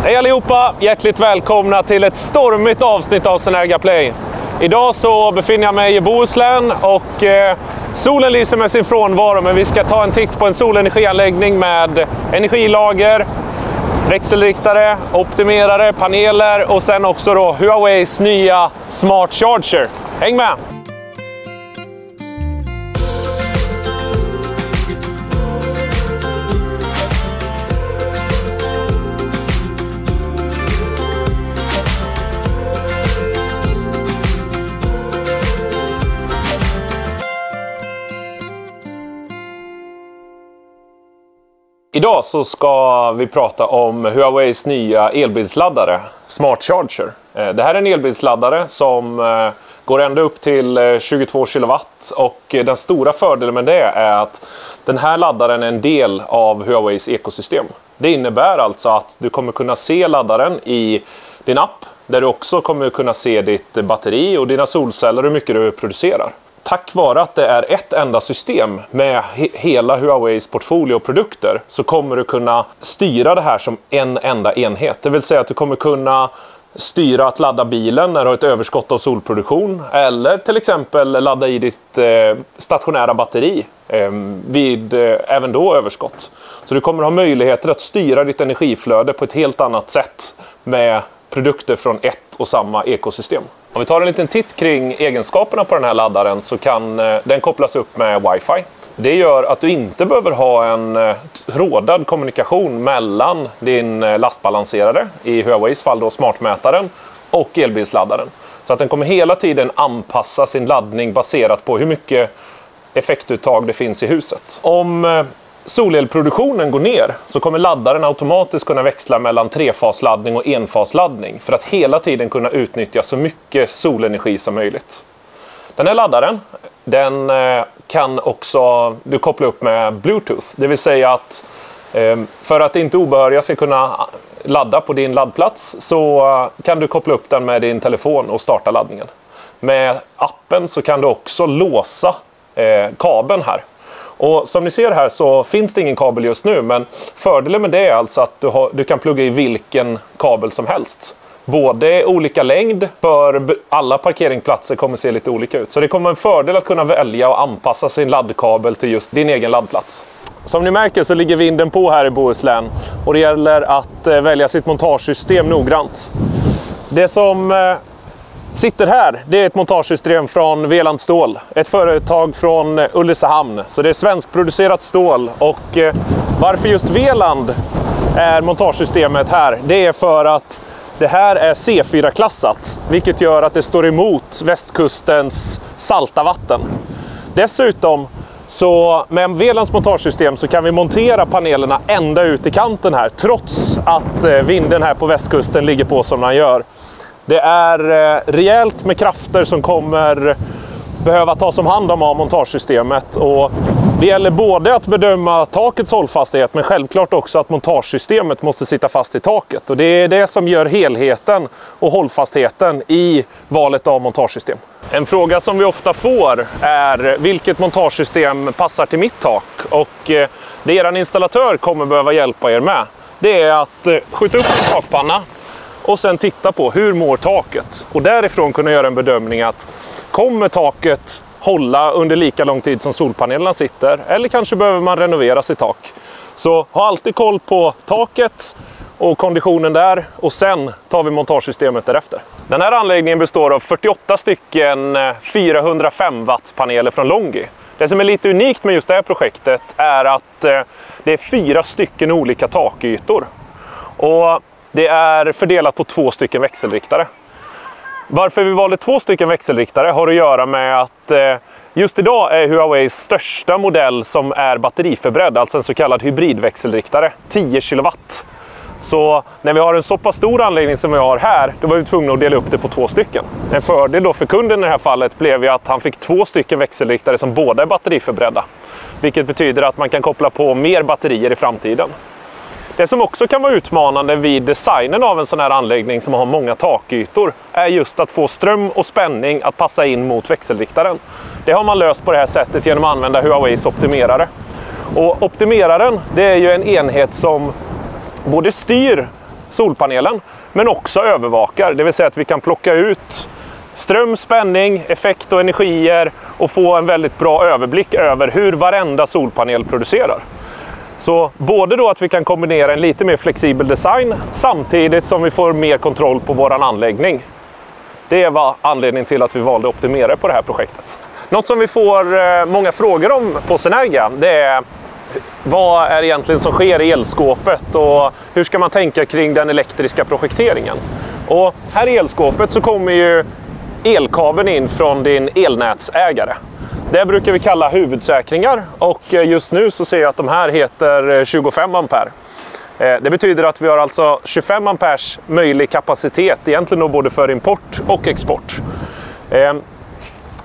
Hej allihopa! Hjärtligt välkomna till ett stormigt avsnitt av Synerga Play. Idag så befinner jag mig i Bohuslän och solen lyser med sin frånvaro, men vi ska ta en titt på en solenergianläggning med energilager, växelriktare, optimerare, paneler och sen också då Huaweis nya Smart Charger. Häng med! Idag så ska vi prata om Huaweis nya elbilsladdare, Smart Charger. Det här är en elbilsladdare som går ända upp till 22 kW och den stora fördelen med det är att den här laddaren är en del av Huaweis ekosystem. Det innebär alltså att du kommer kunna se laddaren i din app, där du också kommer kunna se ditt batteri och dina solceller och hur mycket du producerar. Tack vare att det är ett enda system med hela Huaweis portfolio och produkter så kommer du kunna styra det här som en enda enhet. Det vill säga att du kommer kunna styra att ladda bilen när du har ett överskott av solproduktion eller till exempel ladda i ditt stationära batteri vid även då överskott. Så du kommer ha möjligheter att styra ditt energiflöde på ett helt annat sätt med produkter från ett och samma ekosystem. Om vi tar en liten titt kring egenskaperna på den här laddaren så kan den kopplas upp med Wi-Fi. Det gör att du inte behöver ha en trådad kommunikation mellan din lastbalanserare, i Huaweis fall då smartmätaren, och elbilsladdaren. Så att den kommer hela tiden anpassa sin laddning baserat på hur mycket effektuttag det finns i huset. Om solelproduktionen går ner så kommer laddaren automatiskt kunna växla mellan trefasladdning och enfasladdning för att hela tiden kunna utnyttja så mycket solenergi som möjligt. Den här laddaren, den kan också du koppla upp med Bluetooth. Det vill säga att för att inte obehöriga ska kunna ladda på din laddplats så kan du koppla upp den med din telefon och starta laddningen. Med appen så kan du också låsa kabeln här. Och som ni ser här så finns det ingen kabel just nu, men fördelen med det är alltså att du kan plugga i vilken kabel som helst. Både olika längd, för alla parkeringsplatser kommer se lite olika ut. Så det kommer en fördel att kunna välja och anpassa sin laddkabel till just din egen laddplats. Som ni märker så ligger vinden på här i Bohuslän och det gäller att välja sitt montagesystem noggrant. Det som sitter här, det är ett montagesystem från Veland Stål. Ett företag från Ulricehamn. Så det är svenskproducerat stål. Och varför just Veland är montagesystemet här, det är för att det här är C4-klassat. Vilket gör att det står emot västkustens salta vatten. Dessutom så med Velands montagesystem så kan vi montera panelerna ända ut i kanten här. Trots att vinden här på västkusten ligger på som den gör. Det är rejält med krafter som kommer behöva tas om hand om av montagesystemet. Och det gäller både att bedöma takets hållfasthet men självklart också att montagesystemet måste sitta fast i taket. Och det är det som gör helheten och hållfastheten i valet av montagesystem. En fråga som vi ofta får är vilket montagesystem passar till mitt tak. Och det er installatör kommer behöva hjälpa er med, det är att skjuta upp en takpanna och sen titta på hur mår taket. Och därifrån kunna göra en bedömning att kommer taket hålla under lika lång tid som solpanelerna sitter? Eller kanske behöver man renovera sitt tak. Så ha alltid koll på taket och konditionen där. Och sen tar vi montagesystemet därefter. Den här anläggningen består av 48 stycken 405 watts paneler från Longi. Det som är lite unikt med just det här projektet är att det är 4 stycken olika takytor. Och det är fördelat på 2 stycken växelriktare. Varför vi valde 2 stycken växelriktare har att göra med att just idag är Huaweis största modell som är batteriförberedd, alltså en så kallad hybridväxelriktare, 10 kW. Så när vi har en så pass stor anläggning som vi har här, då var vi tvungna att dela upp det på 2 stycken. En fördel då för kunden i det här fallet blev ju att han fick 2 stycken växelriktare som båda är batteriförberedda. Vilket betyder att man kan koppla på mer batterier i framtiden. Det som också kan vara utmanande vid designen av en sån här anläggning som har många takytor är just att få ström och spänning att passa in mot växelriktaren. Det har man löst på det här sättet genom att använda Huaweis optimerare. Och optimeraren, det är ju en enhet som både styr solpanelen men också övervakar. Det vill säga att vi kan plocka ut ström, spänning, effekt och energier och få en väldigt bra överblick över hur varenda solpanel producerar. Så både då att vi kan kombinera en lite mer flexibel design samtidigt som vi får mer kontroll på våran anläggning. Det var anledningen till att vi valde att optimera på det här projektet. Något som vi får många frågor om på Synergia, det är vad är egentligen som sker i elskåpet och hur ska man tänka kring den elektriska projekteringen. Och här i elskåpet så kommer ju elkabeln in från din elnätsägare. Det brukar vi kalla huvudsäkringar och just nu så ser jag att de här heter 25 ampere. Det betyder att vi har alltså 25 amperes möjlig kapacitet egentligen då både för import och export.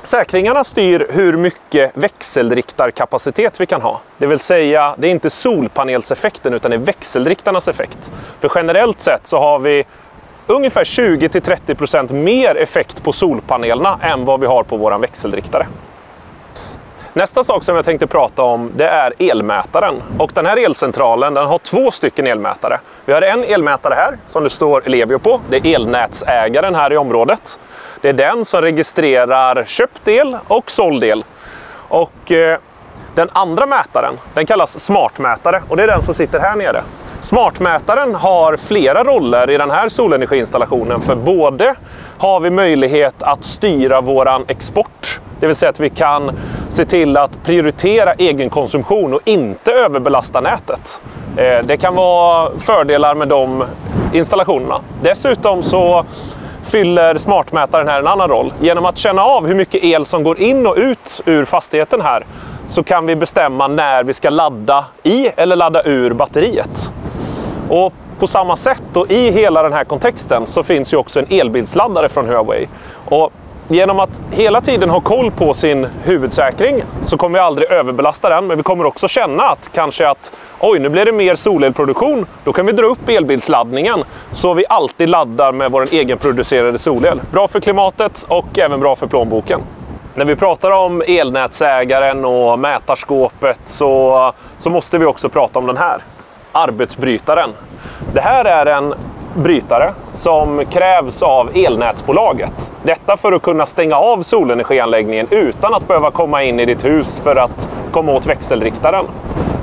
Säkringarna styr hur mycket växelriktarkapacitet vi kan ha. Det vill säga, det är inte solpanelseffekten utan det är växelriktarnas effekt. För generellt sett så har vi ungefär 20-30% mer effekt på solpanelerna än vad vi har på våran växelriktare. Nästa sak som jag tänkte prata om, det är elmätaren. Och den här elcentralen, den har 2 stycken elmätare. Vi har en elmätare här som det står Ellevio på. Det är elnätsägaren här i området. Det är den som registrerar köpt el och såld el. Och den andra mätaren, den kallas smartmätare och det är den som sitter här nere. Smartmätaren har flera roller i den här solenergiinstallationen, för både har vi möjlighet att styra våran export, det vill säga att vi kan se till att prioritera egen konsumtion och inte överbelasta nätet. Det kan vara fördelar med de installationerna. Dessutom så fyller smartmätaren här en annan roll. Genom att känna av hur mycket el som går in och ut ur fastigheten här så kan vi bestämma när vi ska ladda i eller ladda ur batteriet. Och på samma sätt och i hela den här kontexten så finns ju också en elbilsladdare från Huawei. Och genom att hela tiden ha koll på sin huvudsäkring så kommer vi aldrig överbelasta den, men vi kommer också känna att kanske att oj, nu blir det mer solelproduktion, då kan vi dra upp elbilsladdningen så vi alltid laddar med vår egenproducerade solel. Bra för klimatet och även bra för plånboken. När vi pratar om elnätsägaren och mätarskåpet så måste vi också prata om den här, arbetsbrytaren. Det här är en brytare som krävs av elnätsbolaget. Detta för att kunna stänga av solenergianläggningen utan att behöva komma in i ditt hus för att komma åt växelriktaren.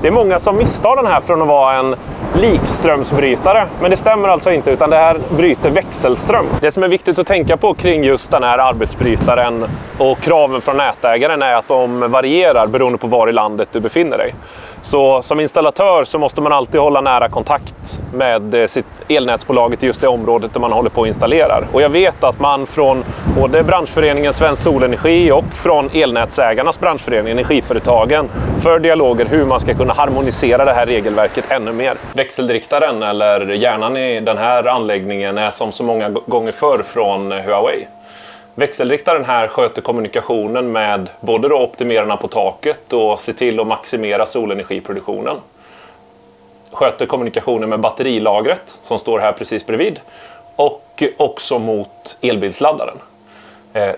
Det är många som misstar den här från att vara en likströmsbrytare, men det stämmer alltså inte, utan det här bryter växelström. Det som är viktigt att tänka på kring just den här arbetsbrytaren och kraven från nätägaren är att de varierar beroende på var i landet du befinner dig. Så som installatör så måste man alltid hålla nära kontakt med sitt elnätsbolaget i just det området där man håller på att installera. Och jag vet att man från både branschföreningen Svensk Solenergi och från elnätsägarnas branschförening Energiföretagen för dialoger hur man ska kunna harmonisera det här regelverket ännu mer. Växelriktaren eller hjärnan i den här anläggningen är som så många gånger förr från Huawei. Växelriktaren här sköter kommunikationen med både då optimerarna på taket och ser till att maximera solenergiproduktionen. Sköter kommunikationen med batterilagret som står här precis bredvid och också mot elbilsladdaren.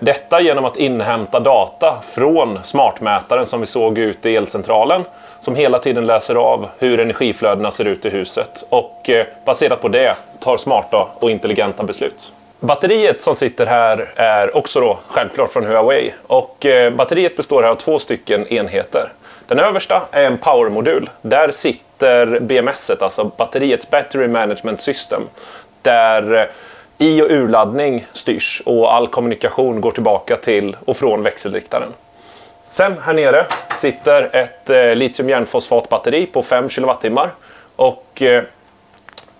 Detta genom att inhämta data från smartmätaren som vi såg ute i elcentralen som hela tiden läser av hur energiflödena ser ut i huset och baserat på det tar smarta och intelligenta beslut. Batteriet som sitter här är också då självklart från Huawei och batteriet består här av 2 stycken enheter. Den översta är en powermodul. Där sitter BMS-et, alltså batteriets Battery Management System, där i- och urladdning styrs och all kommunikation går tillbaka till och från växelriktaren. Sen här nere sitter ett litium-järnfosfatbatteri på 5 kWh och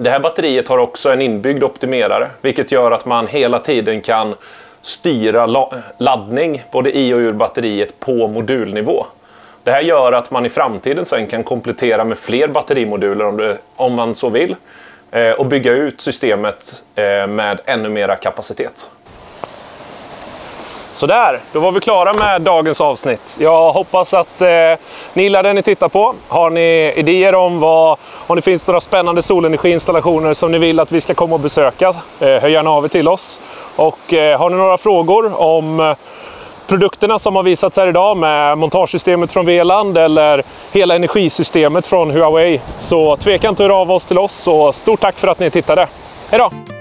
det här batteriet har också en inbyggd optimerare, vilket gör att man hela tiden kan styra laddning både i och ur batteriet på modulnivå. Det här gör att man i framtiden sen kan komplettera med fler batterimoduler om man så vill och bygga ut systemet med ännu mera kapacitet. Sådär, då var vi klara med dagens avsnitt. Jag hoppas att ni gillar det ni tittar på. Har ni idéer om det finns några spännande solenergiinstallationer som ni vill att vi ska komma och besöka, hör gärna av er till oss. Och har ni några frågor om produkterna som har visats här idag med montagesystemet från Weland eller hela energisystemet från Huawei, så tveka inte att höra av oss till oss, och stort tack för att ni tittade. Hej då!